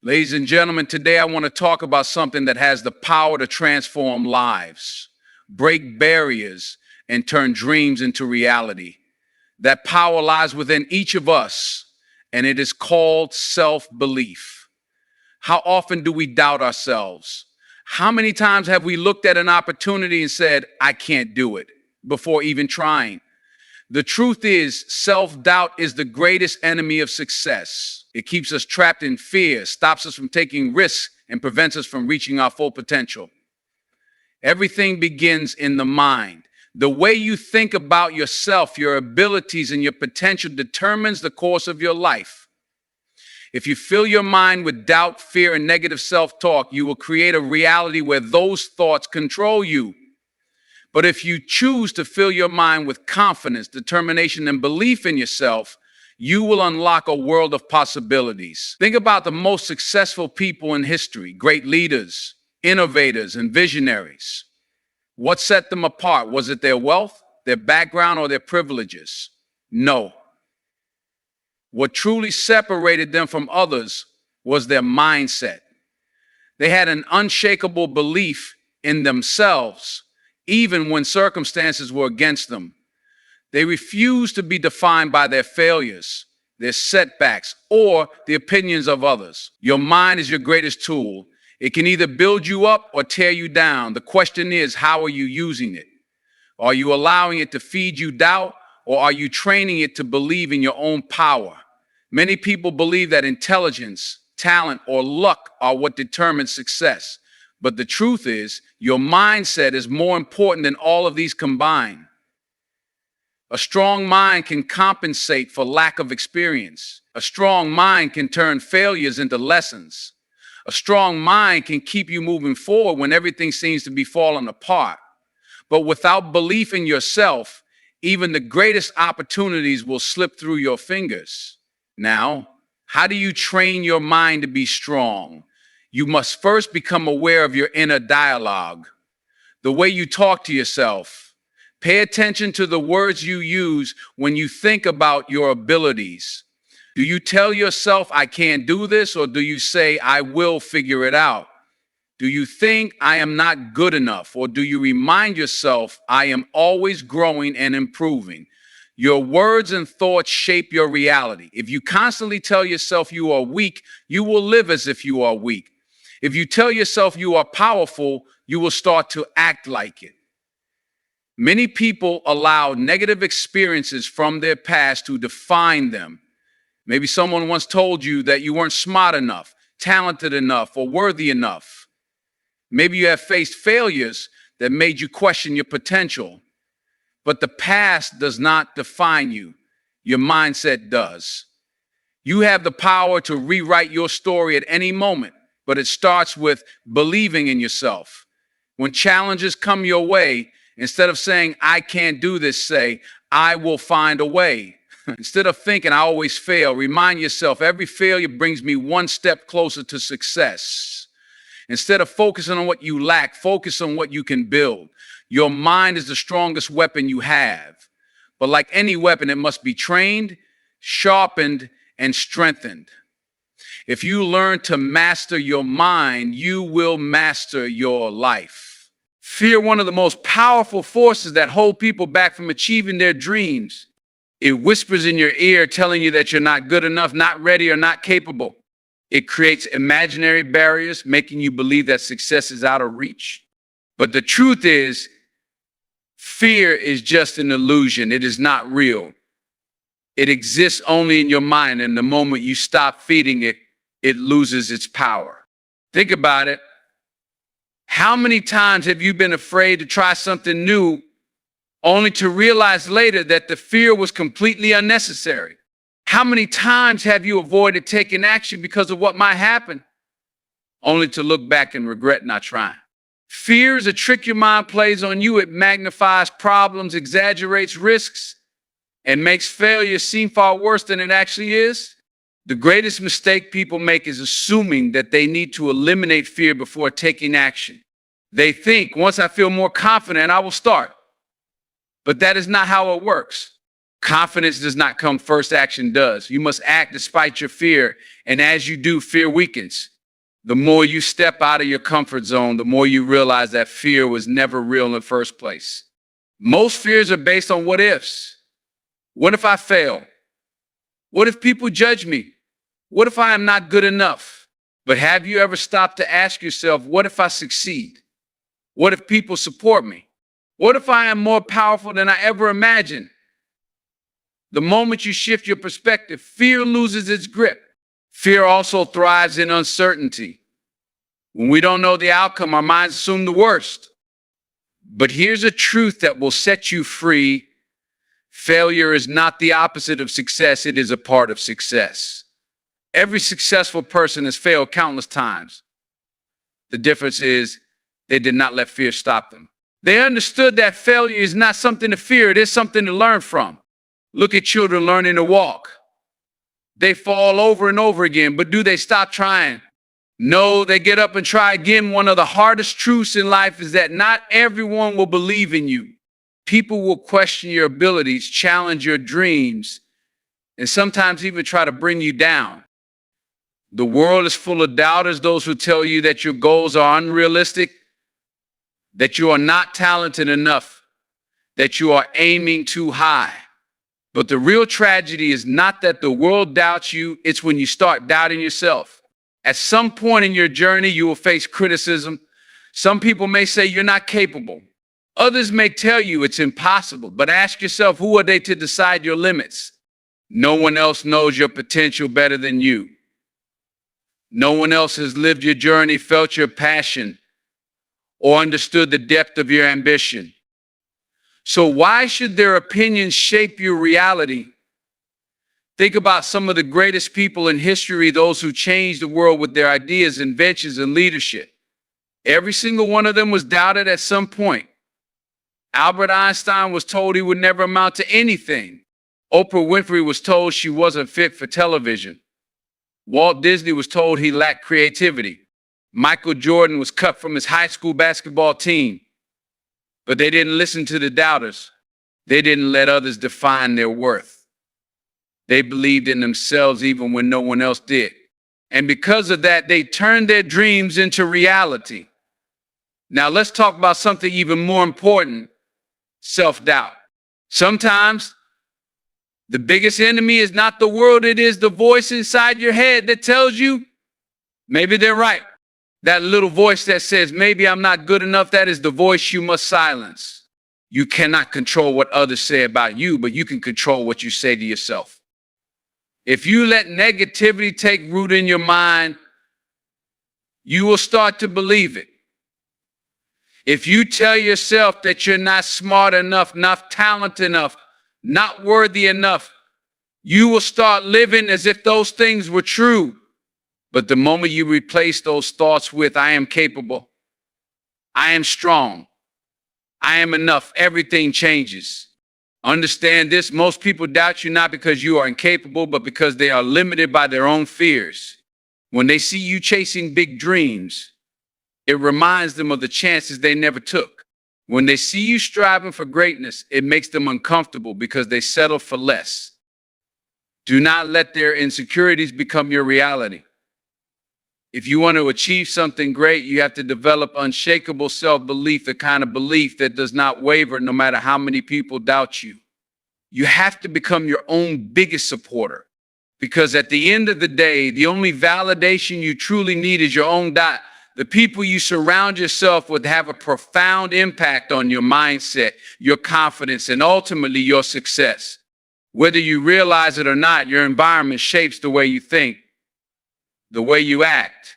Ladies and gentlemen, today I want to talk about something that has the power to transform lives, break barriers, and turn dreams into reality. That power lies within each of us, and it is called self-belief. How often do we doubt ourselves? How many times have we looked at an opportunity and said, I can't do it, before even trying? The truth is, self-doubt is the greatest enemy of success. It keeps us trapped in fear, stops us from taking risks, and prevents us from reaching our full potential. Everything begins in the mind. The way you think about yourself, your abilities, and your potential determines the course of your life. If you fill your mind with doubt, fear, and negative self-talk, you will create a reality where those thoughts control you. But if you choose to fill your mind with confidence, determination, and belief in yourself, you will unlock a world of possibilities. Think about the most successful people in history, great leaders, innovators, and visionaries. What set them apart? Was it their wealth, their background, or their privileges? No. What truly separated them from others was their mindset. They had an unshakable belief in themselves, even when circumstances were against them. They refused to be defined by their failures, their setbacks, or the opinions of others. Your mind is your greatest tool. It can either build you up or tear you down. The question is, how are you using it? Are you allowing it to feed you doubt, or are you training it to believe in your own power? Many people believe that intelligence, talent, or luck are what determines success. But the truth is, your mindset is more important than all of these combined. A strong mind can compensate for lack of experience. A strong mind can turn failures into lessons. A strong mind can keep you moving forward when everything seems to be falling apart. But without belief in yourself, even the greatest opportunities will slip through your fingers. Now, how do you train your mind to be strong? You must first become aware of your inner dialogue, the way you talk to yourself. Pay attention to the words you use when you think about your abilities. Do you tell yourself, I can't do this, or do you say, I will figure it out? Do you think I am not good enough, or do you remind yourself, I am always growing and improving? Your words and thoughts shape your reality. If you constantly tell yourself you are weak, you will live as if you are weak. If you tell yourself you are powerful, you will start to act like it. Many people allow negative experiences from their past to define them. Maybe someone once told you that you weren't smart enough, talented enough, or worthy enough. Maybe you have faced failures that made you question your potential. But the past does not define you. Your mindset does. You have the power to rewrite your story at any moment, but it starts with believing in yourself. When challenges come your way, instead of saying, I can't do this, say, I will find a way. Instead of thinking, I always fail, remind yourself, every failure brings me one step closer to success. Instead of focusing on what you lack, focus on what you can build. Your mind is the strongest weapon you have. But like any weapon, it must be trained, sharpened, and strengthened. If you learn to master your mind, you will master your life. Fear, one of the most powerful forces that hold people back from achieving their dreams. It whispers in your ear, telling you that you're not good enough, not ready, or not capable. It creates imaginary barriers, making you believe that success is out of reach. But the truth is, fear is just an illusion. It is not real. It exists only in your mind, and the moment you stop feeding it, it loses its power. Think about it. How many times have you been afraid to try something new, only to realize later that the fear was completely unnecessary? How many times have you avoided taking action because of what might happen, only to look back and regret not trying? Fear is a trick your mind plays on you. It magnifies problems, exaggerates risks, and makes failure seem far worse than it actually is. The greatest mistake people make is assuming that they need to eliminate fear before taking action. They think, once I feel more confident, I will start. But that is not how it works. Confidence does not come first, action does. You must act despite your fear, and as you do, fear weakens. The more you step out of your comfort zone, the more you realize that fear was never real in the first place. Most fears are based on what ifs. What if I fail? What if people judge me? What if I am not good enough? But have you ever stopped to ask yourself, what if I succeed? What if people support me? What if I am more powerful than I ever imagined? The moment you shift your perspective, fear loses its grip. Fear also thrives in uncertainty. When we don't know the outcome, our minds assume the worst. But here's a truth that will set you free. Failure is not the opposite of success, it is a part of success. Every successful person has failed countless times. The difference is they did not let fear stop them. They understood that failure is not something to fear, it is something to learn from. Look at children learning to walk. They fall over and over again, but do they stop trying? No, they get up and try again. One of the hardest truths in life is that not everyone will believe in you. People will question your abilities, challenge your dreams, and sometimes even try to bring you down. The world is full of doubters, those who tell you that your goals are unrealistic, that you are not talented enough, that you are aiming too high. But the real tragedy is not that the world doubts you, it's when you start doubting yourself. At some point in your journey, you will face criticism. Some people may say you're not capable. Others may tell you it's impossible, but ask yourself, who are they to decide your limits? No one else knows your potential better than you. No one else has lived your journey, felt your passion, or understood the depth of your ambition. So why should their opinions shape your reality? Think about some of the greatest people in history, those who changed the world with their ideas, inventions, and leadership. Every single one of them was doubted at some point. Albert Einstein was told he would never amount to anything. Oprah Winfrey was told she wasn't fit for television. Walt Disney was told he lacked creativity. Michael Jordan was cut from his high school basketball team. But they didn't listen to the doubters. They didn't let others define their worth. They believed in themselves even when no one else did. And because of that, they turned their dreams into reality. Now let's talk about something even more important, self-doubt. Sometimes the biggest enemy is not the world, it is the voice inside your head that tells you, maybe they're right. That little voice that says, maybe I'm not good enough, that is the voice you must silence. You cannot control what others say about you, but you can control what you say to yourself. If you let negativity take root in your mind, you will start to believe it. If you tell yourself that you're not smart enough, not talented enough, not worthy enough, you will start living as if those things were true. But the moment you replace those thoughts with, I am capable, I am strong, I am enough, everything changes. Understand this, most people doubt you not because you are incapable, but because they are limited by their own fears. When they see you chasing big dreams, it reminds them of the chances they never took. When they see you striving for greatness, it makes them uncomfortable because they settle for less. Do not let their insecurities become your reality. If you want to achieve something great, you have to develop unshakable self-belief, the kind of belief that does not waver no matter how many people doubt you. You have to become your own biggest supporter, because at the end of the day, the only validation you truly need is your own doubt. The people you surround yourself with have a profound impact on your mindset, your confidence, and ultimately your success. Whether you realize it or not, your environment shapes the way you think, the way you act,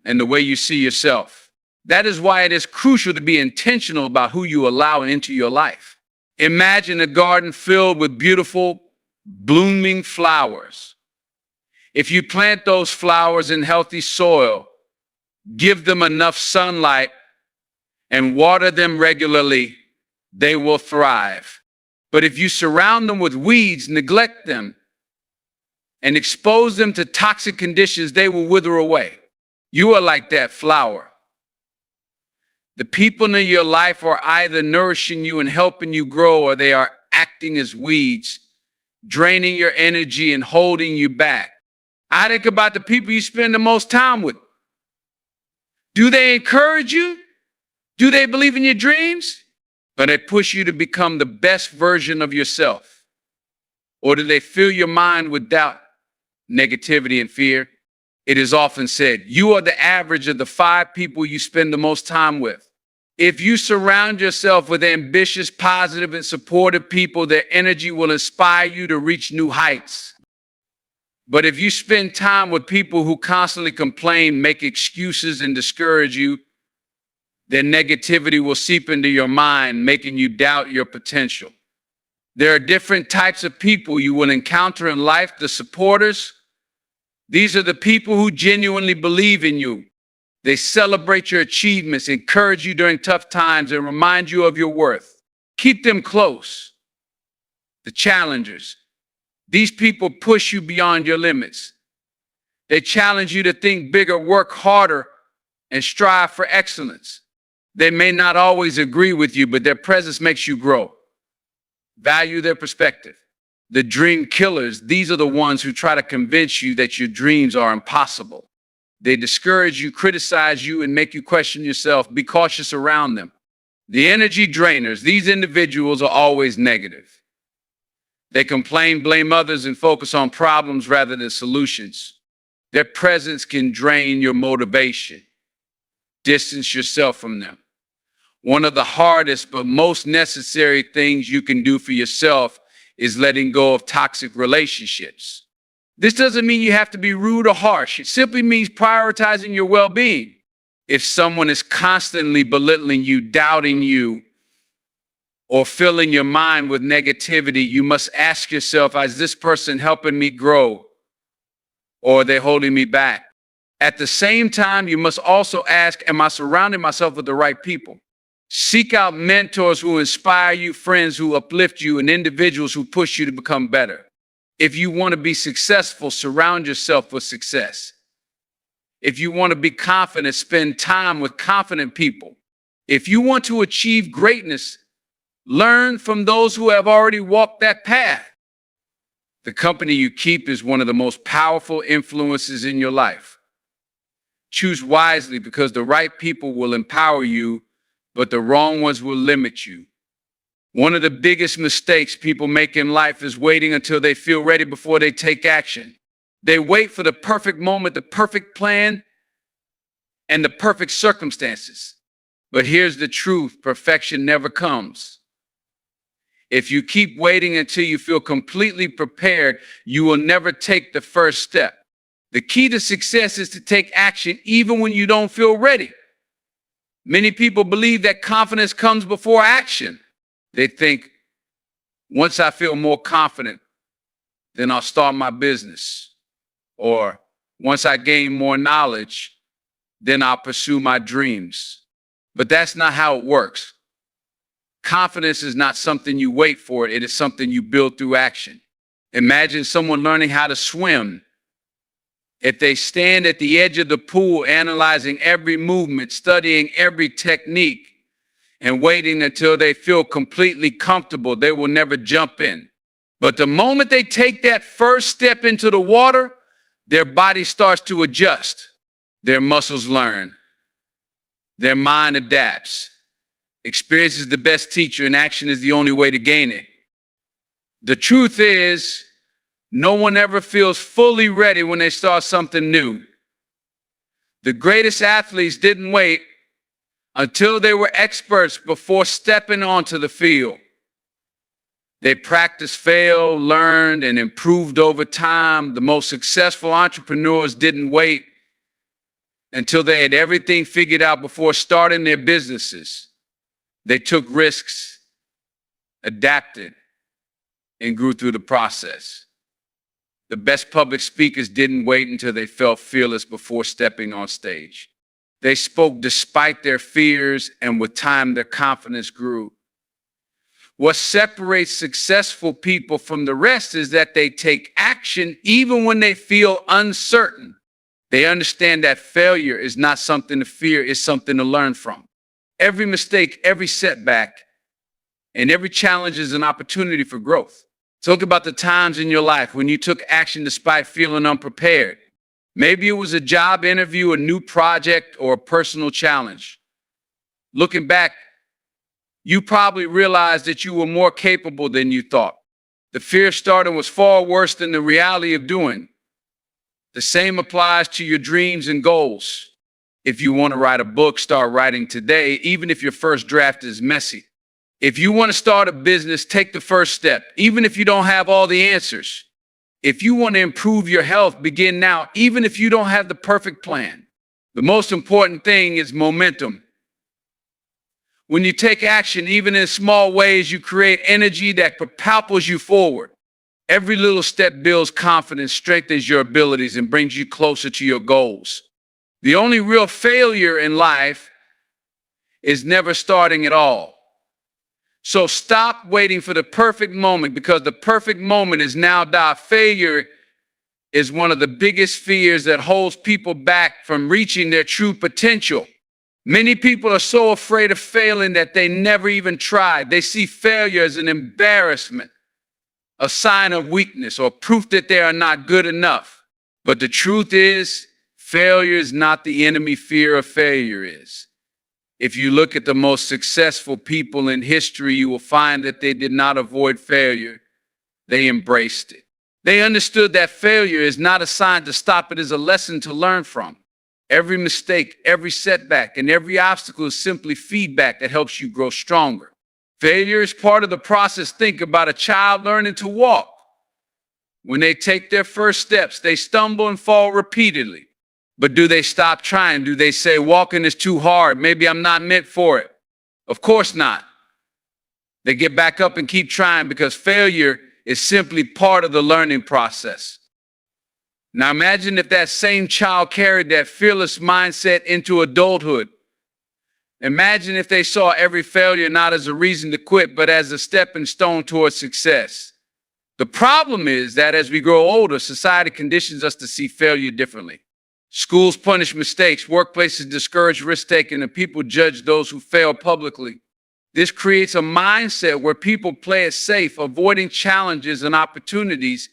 and the way you see yourself. That is why it is crucial to be intentional about who you allow into your life. Imagine a garden filled with beautiful, blooming flowers. If you plant those flowers in healthy soil, give them enough sunlight, and water them regularly, they will thrive. But if you surround them with weeds, neglect them, and expose them to toxic conditions, they will wither away. You are like that flower. The people in your life are either nourishing you and helping you grow, or they are acting as weeds, draining your energy and holding you back. I think about the people you spend the most time with. Do they encourage you? Do they believe in your dreams? Or they push you to become the best version of yourself? Or do they fill your mind with doubt, negativity, and fear? It is often said, you are the average of the 5 people you spend the most time with. If you surround yourself with ambitious, positive, and supportive people, their energy will inspire you to reach new heights. But if you spend time with people who constantly complain, make excuses, and discourage you, their negativity will seep into your mind, making you doubt your potential. There are different types of people you will encounter in life. The supporters, these are the people who genuinely believe in you. They celebrate your achievements, encourage you during tough times, and remind you of your worth. Keep them close. The challengers, these people push you beyond your limits. They challenge you to think bigger, work harder, and strive for excellence. They may not always agree with you, but their presence makes you grow. Value their perspective. The dream killers, these are the ones who try to convince you that your dreams are impossible. They discourage you, criticize you, and make you question yourself. Be cautious around them. The energy drainers, these individuals are always negative. They complain, blame others, and focus on problems rather than solutions. Their presence can drain your motivation. Distance yourself from them. One of the hardest but most necessary things you can do for yourself is letting go of toxic relationships. This doesn't mean you have to be rude or harsh. It simply means prioritizing your well-being. If someone is constantly belittling you, doubting you, or filling your mind with negativity, you must ask yourself, is this person helping me grow, or are they holding me back? At the same time, you must also ask, am I surrounding myself with the right people? Seek out mentors who inspire you, friends who uplift you, and individuals who push you to become better. If you want to be successful, surround yourself with success. If you want to be confident, spend time with confident people. If you want to achieve greatness, learn from those who have already walked that path. The company you keep is one of the most powerful influences in your life. Choose wisely, because the right people will empower you, but the wrong ones will limit you. One of the biggest mistakes people make in life is waiting until they feel ready before they take action. They wait for the perfect moment, the perfect plan, and the perfect circumstances. But here's the truth: perfection never comes. If you keep waiting until you feel completely prepared, you will never take the first step. The key to success is to take action even when you don't feel ready. Many people believe that confidence comes before action. They think, once I feel more confident, then I'll start my business. Or once I gain more knowledge, then I'll pursue my dreams. But that's not how it works. Confidence is not something you wait for. It is something you build through action. Imagine someone learning how to swim. If they stand at the edge of the pool, analyzing every movement, studying every technique, and waiting until they feel completely comfortable, they will never jump in. But the moment they take that first step into the water, their body starts to adjust. Their muscles learn. Their mind adapts. Experience is the best teacher, and action is the only way to gain it. The truth is, no one ever feels fully ready when they start something new. The greatest athletes didn't wait until they were experts before stepping onto the field. They practiced, failed, learned, and improved over time. The most successful entrepreneurs didn't wait until they had everything figured out before starting their businesses. They took risks, adapted, and grew through the process. The best public speakers didn't wait until they felt fearless before stepping on stage. They spoke despite their fears, and with time, their confidence grew. What separates successful people from the rest is that they take action even when they feel uncertain. They understand that failure is not something to fear, it's something to learn from. Every mistake, every setback, and every challenge is an opportunity for growth. Think about the times in your life when you took action despite feeling unprepared. Maybe it was a job interview, a new project, or a personal challenge. Looking back, you probably realized that you were more capable than you thought. The fear of starting was far worse than the reality of doing. The same applies to your dreams and goals. If you want to write a book, start writing today, even if your first draft is messy. If you want to start a business, take the first step, even if you don't have all the answers. If you want to improve your health, begin now, even if you don't have the perfect plan. The most important thing is momentum. When you take action, even in small ways, you create energy that propels you forward. Every little step builds confidence, strengthens your abilities, and brings you closer to your goals. The only real failure in life is never starting at all. So stop waiting for the perfect moment, because the perfect moment is now. Failure is one of the biggest fears that holds people back from reaching their true potential. Many people are so afraid of failing that they never even tried. They see failure as an embarrassment, a sign of weakness, or proof that they are not good enough. But the truth is, failure is not the enemy. Fear of failure is. If you look at the most successful people in history, you will find that they did not avoid failure. They embraced it. They understood that failure is not a sign to stop. It is a lesson to learn from. Every mistake, every setback, and every obstacle is simply feedback that helps you grow stronger. Failure is part of the process. Think about a child learning to walk. When they take their first steps, they stumble and fall repeatedly. But do they stop trying? Do they say, walking is too hard, maybe I'm not meant for it? Of course not. They get back up and keep trying, because failure is simply part of the learning process. Now imagine if that same child carried that fearless mindset into adulthood. Imagine if they saw every failure not as a reason to quit, but as a stepping stone towards success. The problem is that as we grow older, society conditions us to see failure differently. Schools punish mistakes, workplaces discourage risk-taking, and people judge those who fail publicly. This creates a mindset where people play it safe, avoiding challenges and opportunities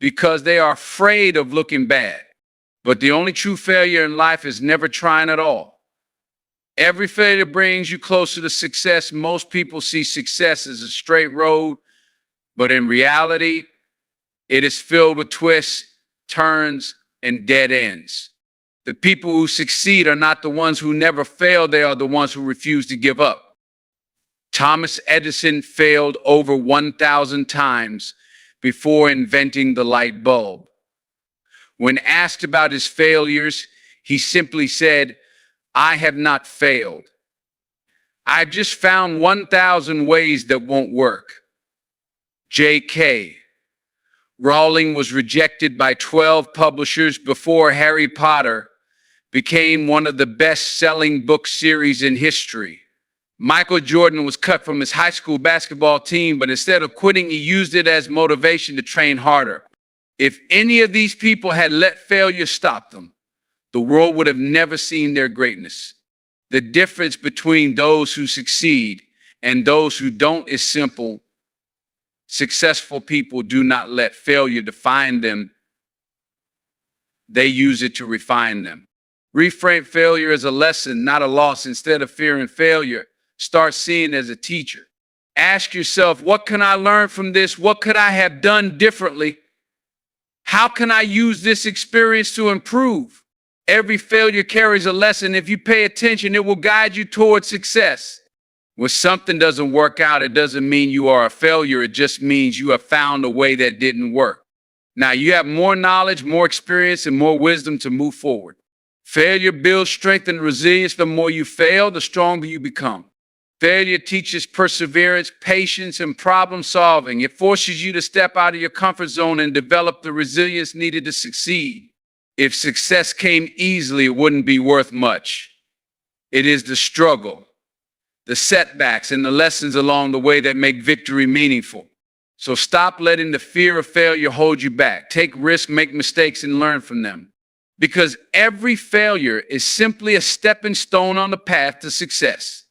because they are afraid of looking bad. But the only true failure in life is never trying at all. Every failure brings you closer to success. Most people see success as a straight road, but in reality, it is filled with twists, turns, and dead ends. The people who succeed are not the ones who never fail. They are the ones who refuse to give up. Thomas Edison failed over 1,000 times before inventing the light bulb. When asked about his failures, he simply said, "I have not failed. I've just found 1,000 ways that won't work." J.K. Rowling was rejected by 12 publishers before Harry Potter became one of the best-selling book series in history. Michael Jordan was cut from his high school basketball team, but instead of quitting, he used it as motivation to train harder. If any of these people had let failure stop them, the world would have never seen their greatness. The difference between those who succeed and those who don't is simple. Successful people do not let failure define them. They use it to refine them. Reframe failure as a lesson, not a loss. Instead of fearing failure, start seeing it as a teacher. Ask yourself, what can I learn from this? What could I have done differently? How can I use this experience to improve? Every failure carries a lesson. If you pay attention, it will guide you towards success. When something doesn't work out, it doesn't mean you are a failure. It just means you have found a way that didn't work. Now you have more knowledge, more experience, and more wisdom to move forward. Failure builds strength and resilience. The more you fail, the stronger you become. Failure teaches perseverance, patience, and problem solving. It forces you to step out of your comfort zone and develop the resilience needed to succeed. If success came easily, it wouldn't be worth much. It is the struggle, the setbacks, and the lessons along the way that make victory meaningful. So stop letting the fear of failure hold you back. Take risks, make mistakes, and learn from them. Because every failure is simply a stepping stone on the path to success.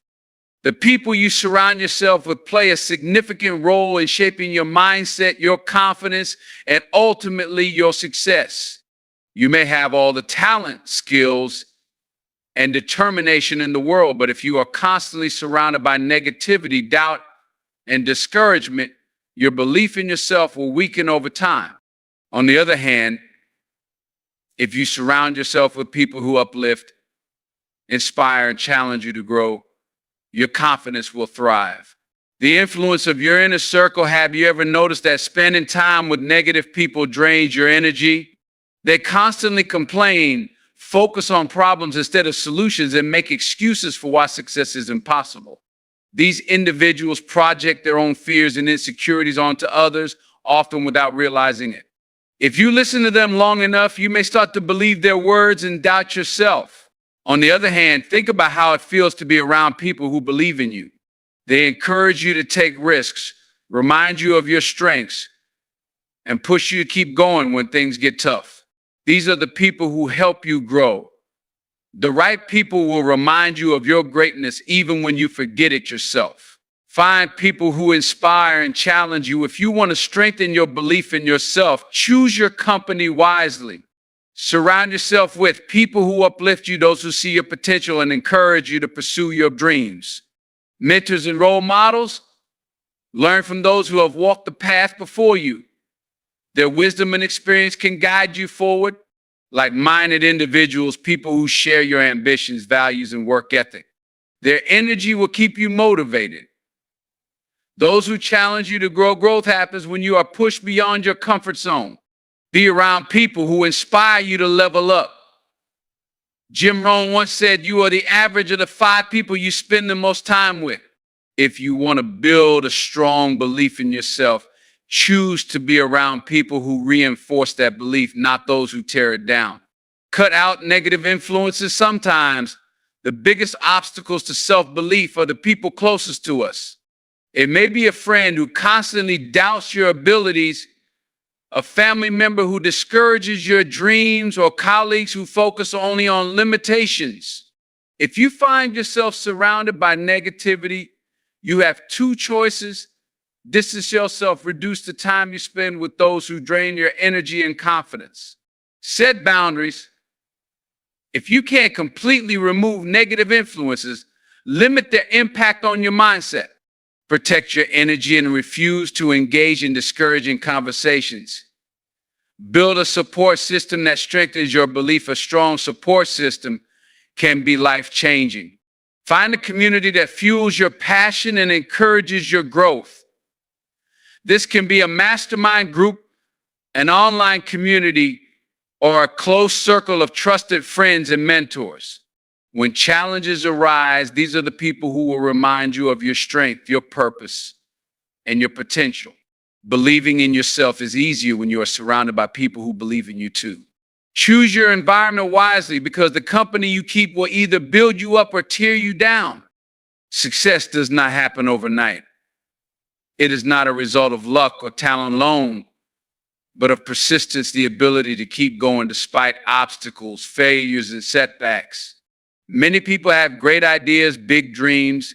The people you surround yourself with play a significant role in shaping your mindset, your confidence, and ultimately your success. You may have all the talent, skills, and determination in the world, but if you are constantly surrounded by negativity, doubt, and discouragement, your belief in yourself will weaken over time. On the other hand, if you surround yourself with people who uplift, inspire, and challenge you to grow, your confidence will thrive. The influence of your inner circle. Have you ever noticed that spending time with negative people drains your energy? They constantly complain, focus on problems instead of solutions, and make excuses for why success is impossible. These individuals project their own fears and insecurities onto others, often without realizing it. If you listen to them long enough, you may start to believe their words and doubt yourself. On the other hand, think about how it feels to be around people who believe in you. They encourage you to take risks, remind you of your strengths, and push you to keep going when things get tough. These are the people who help you grow. The right people will remind you of your greatness even when you forget it yourself. Find people who inspire and challenge you. If you want to strengthen your belief in yourself, choose your company wisely. Surround yourself with people who uplift you, those who see your potential and encourage you to pursue your dreams. Mentors and role models, learn from those who have walked the path before you. Their wisdom and experience can guide you forward. Like-minded individuals, people who share your ambitions, values, and work ethic. Their energy will keep you motivated. Those who challenge you to grow. Growth happens when you are pushed beyond your comfort zone. Be around people who inspire you to level up. Jim Rohn once said, you are the average of the 5 people you spend the most time with. If you want to build a strong belief in yourself, choose to be around people who reinforce that belief, not those who tear it down. Cut out negative influences. Sometimes the biggest obstacles to self-belief are the people closest to us. It may be a friend who constantly doubts your abilities, a family member who discourages your dreams, or colleagues who focus only on limitations. If you find yourself surrounded by negativity, you have 2 choices. Distance yourself, reduce the time you spend with those who drain your energy and confidence. Set boundaries. If you can't completely remove negative influences, limit their impact on your mindset. Protect your energy and refuse to engage in discouraging conversations. Build a support system that strengthens your belief. A strong support system can be life-changing. Find a community that fuels your passion and encourages your growth. This can be a mastermind group, an online community, or a close circle of trusted friends and mentors. When challenges arise, these are the people who will remind you of your strength, your purpose, and your potential. Believing in yourself is easier when you are surrounded by people who believe in you too. Choose your environment wisely, because the company you keep will either build you up or tear you down. Success does not happen overnight. It is not a result of luck or talent alone, but of persistence, the ability to keep going despite obstacles, failures, and setbacks. Many people have great ideas, big dreams,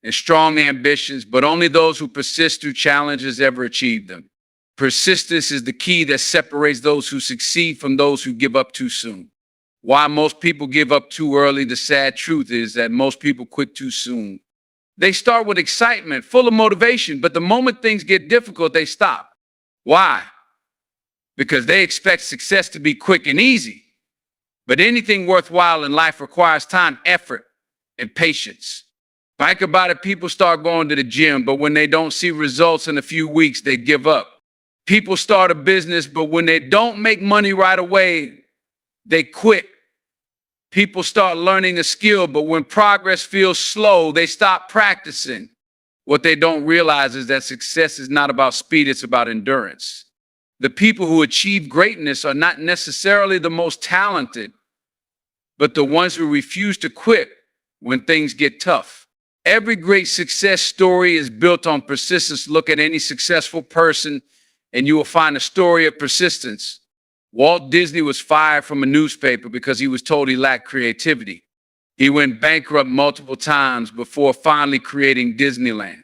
and strong ambitions, but only those who persist through challenges ever achieve them. Persistence is the key that separates those who succeed from those who give up too soon. Why most people give up too early, the sad truth is that most people quit too soon. They start with excitement, full of motivation, but the moment things get difficult, they stop. Why? Because they expect success to be quick and easy. But anything worthwhile in life requires time, effort, and patience. Think about it, people start going to the gym, but when they don't see results in a few weeks, they give up. People start a business, but when they don't make money right away, they quit. People start learning a skill, but when progress feels slow, they stop practicing. What they don't realize is that success is not about speed, it's about endurance. The people who achieve greatness are not necessarily the most talented, but the ones who refuse to quit when things get tough. Every great success story is built on persistence. Look at any successful person and you will find a story of persistence. Walt Disney was fired from a newspaper because he was told he lacked creativity. He went bankrupt multiple times before finally creating Disneyland.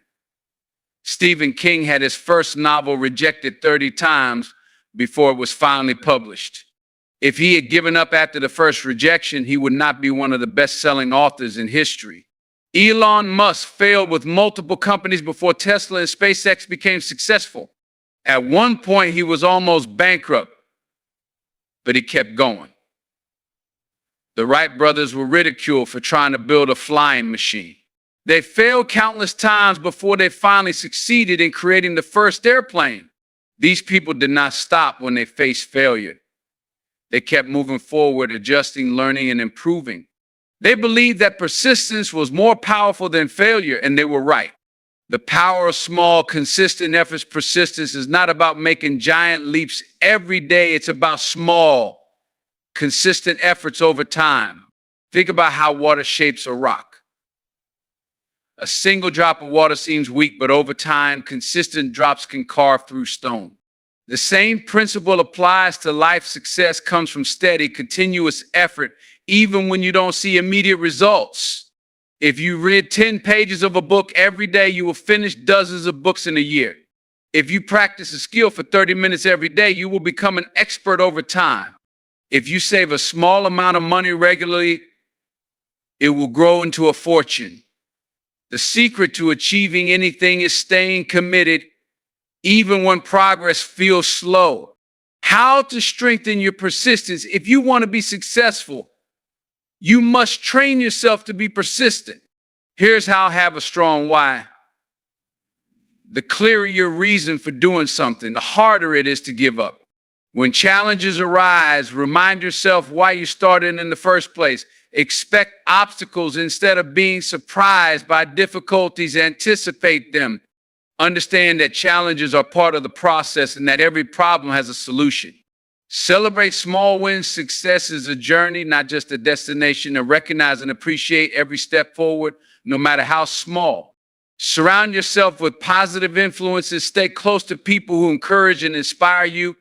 Stephen King had his first novel rejected 30 times before it was finally published. If he had given up after the first rejection, he would not be one of the best-selling authors in history. Elon Musk failed with multiple companies before Tesla and SpaceX became successful. At one point, he was almost bankrupt, but he kept going. The Wright brothers were ridiculed for trying to build a flying machine. They failed countless times before they finally succeeded in creating the first airplane. These people did not stop when they faced failure. They kept moving forward, adjusting, learning, and improving. They believed that persistence was more powerful than failure, and they were right. The power of small, consistent efforts. Persistence is not about making giant leaps every day. It's about small, consistent efforts over time. Think about how water shapes a rock. A single drop of water seems weak, but over time, consistent drops can carve through stone. The same principle applies to life. Success comes from steady, continuous effort, even when you don't see immediate results. If you read 10 pages of a book every day, you will finish dozens of books in a year. If you practice a skill for 30 minutes every day, you will become an expert over time. If you save a small amount of money regularly, it will grow into a fortune. The secret to achieving anything is staying committed, even when progress feels slow. How to strengthen your persistence? If you want to be successful, you must train yourself to be persistent. Here's how: have a strong why. The clearer your reason for doing something, the harder it is to give up. When challenges arise, remind yourself why you started in the first place. Expect obstacles instead of being surprised by difficulties. Anticipate them. Understand that challenges are part of the process and that every problem has a solution. Celebrate small wins. Success is a journey, not just a destination. And recognize and appreciate every step forward, no matter how small. Surround yourself with positive influences. Stay close to people who encourage and inspire you.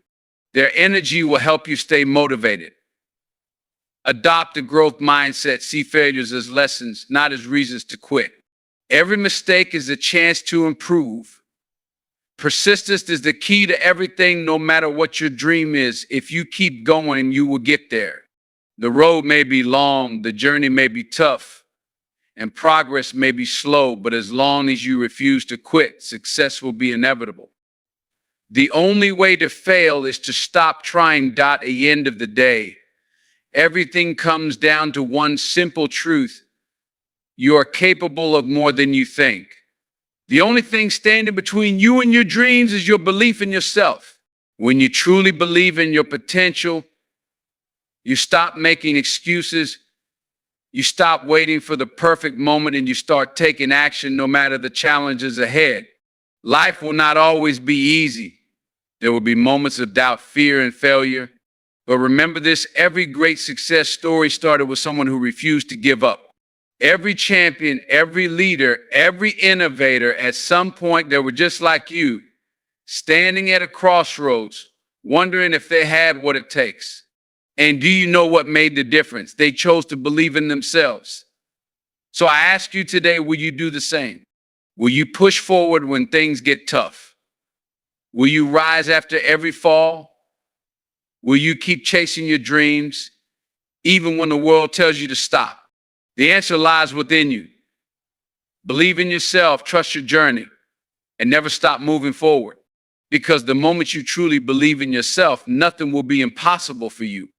Their energy will help you stay motivated. Adopt a growth mindset. See failures as lessons, not as reasons to quit. Every mistake is a chance to improve. Persistence is the key to everything, no matter what your dream is. If you keep going, you will get there. The road may be long, the journey may be tough, and progress may be slow, but as long as you refuse to quit, success will be inevitable. The only way to fail is to stop trying. At the end of the day, everything comes down to one simple truth: you are capable of more than you think. The only thing standing between you and your dreams is your belief in yourself. When you truly believe in your potential, you stop making excuses, you stop waiting for the perfect moment, and you start taking action no matter the challenges ahead. Life will not always be easy. There will be moments of doubt, fear, and failure. But remember this: every great success story started with someone who refused to give up. Every champion, every leader, every innovator, at some point they were just like you, standing at a crossroads, wondering if they had what it takes. And do you know what made the difference? They chose to believe in themselves. So I ask you today, will you do the same? Will you push forward when things get tough? Will you rise after every fall? Will you keep chasing your dreams, even when the world tells you to stop? The answer lies within you. Believe in yourself, trust your journey, and never stop moving forward. Because the moment you truly believe in yourself, nothing will be impossible for you.